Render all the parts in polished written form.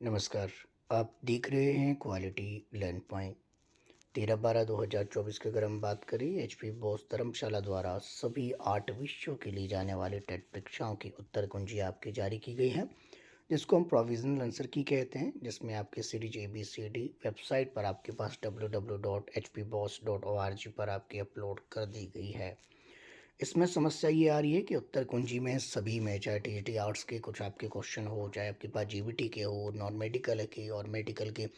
नमस्कार। आप देख रहे हैं क्वालिटी लर्न पॉइंट। 13/12/2024 की अगर हम बात करें, एचपी बॉस धर्मशाला द्वारा सभी 8 विषयों के लिए जाने वाले टेट परीक्षाओं की उत्तर कुंजी आपकी जारी की गई है, जिसको हम प्रोविजनल आंसर की कहते हैं, जिसमें आपके सीरीज ABCD वेबसाइट पर आपके पास www.hpboss.org पर आपकी अपलोड कर दी गई है। इसमें समस्या ये आ रही है कि उत्तर कुंजी में सभी में, चाहे टीजीटी आर्ट्स के कुछ आपके क्वेश्चन हो, चाहे आपके पास जीबीटी के हो, नॉन मेडिकल के और मेडिकल के,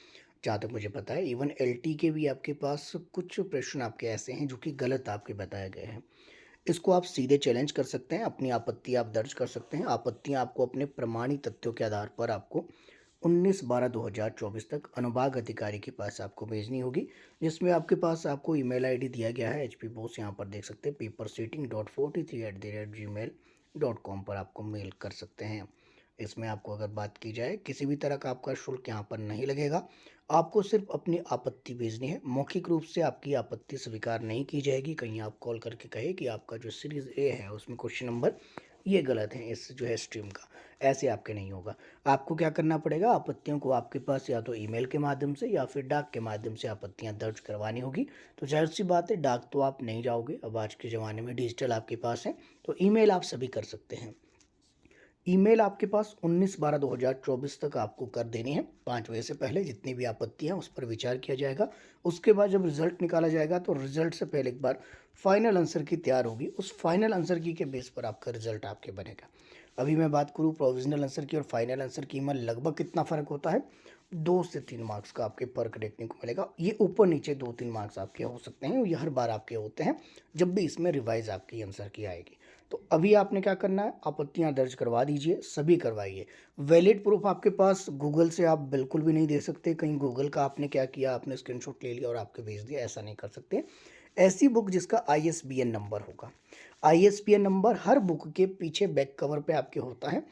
जहाँ तक मुझे पता है इवन एलटी के भी आपके पास कुछ प्रश्न आपके ऐसे हैं जो कि गलत आपके बताए गए हैं। इसको आप सीधे चैलेंज कर सकते हैं, अपनी आपत्ति आप दर्ज कर सकते हैं। आपत्तियां आपको अपने प्रमाणित तथ्यों के आधार पर आपको 19/12/2024 तक अनुभाग अधिकारी के पास आपको भेजनी होगी, जिसमें आपके पास आपको ईमेल आईडी दिया गया है एच पी बॉस, यहाँ पर देख सकते हैं papersetting.43@gmail.com पर आपको मेल कर सकते हैं। इसमें आपको अगर बात की जाए, किसी भी तरह का आपका शुल्क यहाँ पर नहीं लगेगा। आपको सिर्फ अपनी आपत्ति भेजनी है। मौखिक रूप से आपकी आपत्ति स्वीकार नहीं की जाएगी। कहीं आप कॉल करके कहे कि आपका जो सीरीज ए है उसमें क्वेश्चन नंबर ये गलत है, इस जो है स्ट्रीम का, ऐसे आपके नहीं होगा। आपको क्या करना पड़ेगा, आपत्तियों को आपके पास या तो ईमेल के माध्यम से या फिर डाक के माध्यम से आपत्तियां दर्ज करवानी होगी। तो जाहिर सी बात है, डाक तो आप नहीं जाओगे, अब आज के ज़माने में डिजिटल आपके पास है, तो ईमेल आप सभी कर सकते हैं। ईमेल आपके पास 19/12/2024 तक आपको कर देनी है। 5 बजे से पहले जितनी भी आपत्ति है उस पर विचार किया जाएगा। उसके बाद जब रिजल्ट निकाला जाएगा तो रिजल्ट से पहले एक बार फाइनल आंसर की तैयार होगी। उस फाइनल आंसर की के बेस पर आपका रिजल्ट आपके बनेगा। अभी मैं बात करूँ प्रोविजनल आंसर की और फाइनल आंसर की में लगभग कितना फ़र्क होता है, 2 से 3 मार्क्स का आपके फ़र्क देखने को मिलेगा। ये ऊपर नीचे 2-3 मार्क्स आपके हो सकते हैं, ये हर बार आपके होते हैं जब भी इसमें रिवाइज आपकी आंसर की आएगी। तो अभी आपने क्या करना है, आपत्तियां दर्ज करवा दीजिए, सभी करवाइए। वैलिड प्रूफ आपके पास गूगल से आप बिल्कुल भी नहीं दे सकते। कहीं गूगल का आपने क्या किया, आपने स्क्रीनशॉट ले लिया और आपके भेज दिया, ऐसा नहीं कर सकते। ऐसी बुक जिसका ISBN नंबर होगा। ISBN नंबर हर बुक के पीछे बैक कवर पे आपके होता है।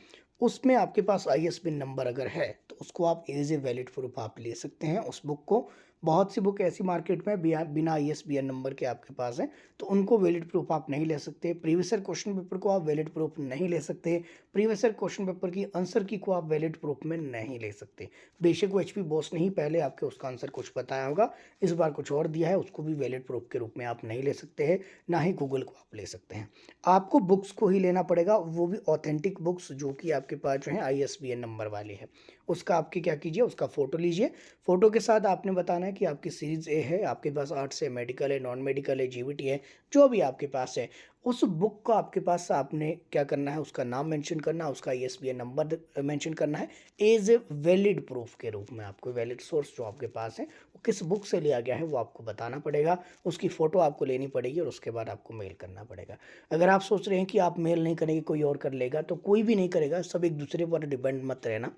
उसमें आपके पास ISBN नंबर अगर है तो उसको आप एज ए वैलिड प्रूफ आप ले सकते हैं उस बुक को। बहुत सी बुक ऐसी मार्केट में बिना ISBN नंबर के आपके पास है, तो उनको वैलिड प्रूफ आप नहीं ले सकते। प्रीवियस ईयर क्वेश्चन पेपर को आप वैलिड प्रूफ नहीं ले सकते। प्रीवियस ईयर क्वेश्चन पेपर की आंसर की को आप वैलिड प्रूफ में नहीं ले सकते। बेशक वो एचपी बॉस ने ही पहले आपके उसका आंसर कुछ बताया होगा, इस बार कुछ और दिया है, उसको भी वैलिड प्रूफ के रूप में आप नहीं ले सकते हैं, ना ही गूगल को आप ले सकते हैं। आपको बुक्स को ही लेना पड़ेगा, वो भी ऑथेंटिक बुक्स जो कि आपके पास जो है ISBN नंबर वाली है। उसका आपकी क्या कीजिए, उसका फ़ोटो लीजिए। फ़ोटो के साथ आपने बताना है कि आपकी सीरीज़ ए है, आपके पास आर्ट्स है, मेडिकल है, नॉन मेडिकल है, जीबीटी है, जो भी आपके पास है। उस बुक को आपके पास आपने क्या करना है, उसका नाम मेंशन करना है, उसका ISBN नंबर मेंशन करना है एज ए वैलिड प्रूफ के रूप में। आपको वैलिड सोर्स जो आपके पास है वो किस बुक से लिया गया है वो आपको बताना पड़ेगा। उसकी फ़ोटो आपको लेनी पड़ेगी और उसके बाद आपको मेल करना पड़ेगा। अगर आप सोच रहे हैं कि आप मेल नहीं करेंगे, कोई और कर लेगा, तो कोई भी नहीं करेगा, सब एक दूसरे पर डिपेंड मत रहना।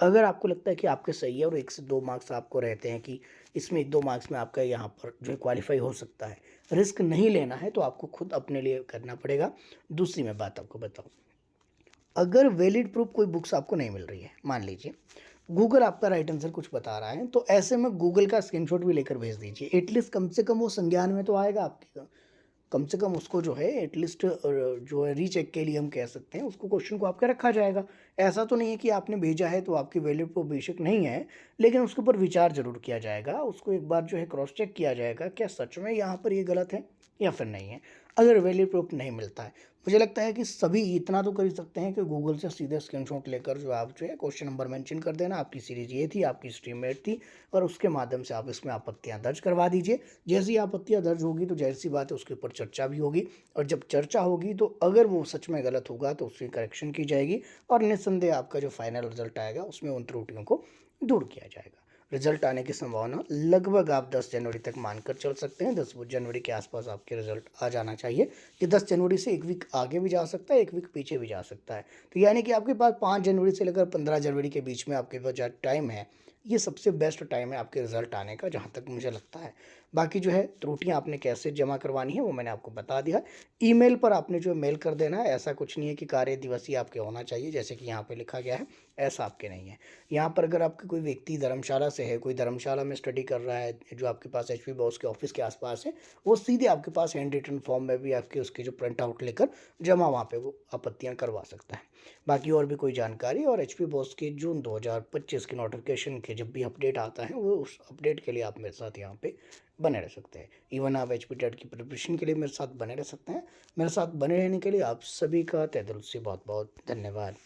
अगर आपको लगता है कि आपके सही है और 1 से 2 मार्क्स आपको रहते हैं कि इसमें 1-2 मार्क्स में आपका यहाँ पर जो है क्वालिफाई हो सकता है, रिस्क नहीं लेना है, तो आपको खुद अपने लिए करना पड़ेगा। दूसरी मैं बात आपको बताऊँ, अगर वैलिड प्रूफ कोई बुक्स आपको नहीं मिल रही है, मान लीजिए गूगल आपका राइट आंसर कुछ बता रहा है, तो ऐसे में गूगल का स्क्रीनशॉट भी लेकर भेज दीजिए। एटलीस्ट कम से कम वो संज्ञान में तो आएगा आपके, कम से कम उसको जो है एटलीस्ट जो है रीचेक के लिए हम कह सकते हैं, उसको क्वेश्चन को आपके रखा जाएगा। ऐसा तो नहीं है कि आपने भेजा है तो आपकी वैलिड प्रूफ बेशक नहीं है, लेकिन उसके ऊपर विचार जरूर किया जाएगा। उसको एक बार जो है क्रॉस चेक किया जाएगा, क्या सच में यहाँ पर ये गलत है या फिर नहीं है। अगर वैलिड प्रूफ नहीं मिलता है, मुझे लगता है कि सभी इतना तो कर ही सकते हैं कि गूगल से सीधे स्क्रीनशॉट लेकर जो आप जो है क्वेश्चन नंबर मेंशन कर देना, आपकी सीरीज ये थी, आपकी स्ट्रीम मेट थी, और उसके माध्यम से आप इसमें आपत्तियां दर्ज करवा दीजिए। जैसी आपत्तियां दर्ज होगी तो जाहिर सी बात है उसके ऊपर चर्चा भी होगी, और जब चर्चा होगी तो अगर वो सच में गलत होगा तो उसकी करेक्शन की जाएगी, और निस्संदेह आपका जो फाइनल रिजल्ट आएगा उसमें उन त्रुटियों को दूर किया जाएगा। रिजल्ट आने की संभावना लगभग आप 10 जनवरी तक मानकर चल सकते हैं। 10 जनवरी के आसपास आपके रिजल्ट आ जाना चाहिए। कि 10 जनवरी से 1 वीक आगे भी जा सकता है, 1 वीक पीछे भी जा सकता है। तो यानी कि आपके पास 5 जनवरी से लेकर 15 जनवरी के बीच में आपके पास टाइम है ये सबसे बेस्ट टाइम है आपके रिज़ल्ट आने का, जहाँ तक मुझे लगता है। बाकी जो है त्रुटियाँ आपने कैसे जमा करवानी है वो मैंने आपको बता दिया। ईमेल पर आपने जो मेल कर देना है, ऐसा कुछ नहीं है कि कार्य दिवस ही आपके होना चाहिए जैसे कि यहाँ पे लिखा गया है, ऐसा आपके नहीं है। यहाँ पर अगर आपके कोई व्यक्ति धर्मशाला से है, कोई धर्मशाला में स्टडी कर रहा है जो आपके पास एचपी बॉस के ऑफिस के आसपास है, वो सीधे आपके पास हैंड रिटन फॉर्म में भी आपके उसके जो प्रिंट आउट लेकर जमा वहाँ पे वो आपत्तियाँ करवा सकता है। बाकी और भी कोई जानकारी और एचपी बॉस के जून 2025 के नोटिफिकेशन के जब भी अपडेट आता है, वो उस अपडेट के लिए आप मेरे साथ यहाँ पे बने रह सकते हैं। इवन आप एचपी टेट की प्रिपरेशन के लिए मेरे साथ बने रह सकते हैं। मेरे साथ बने रहने के लिए आप सभी का तहे दिल से बहुत बहुत धन्यवाद।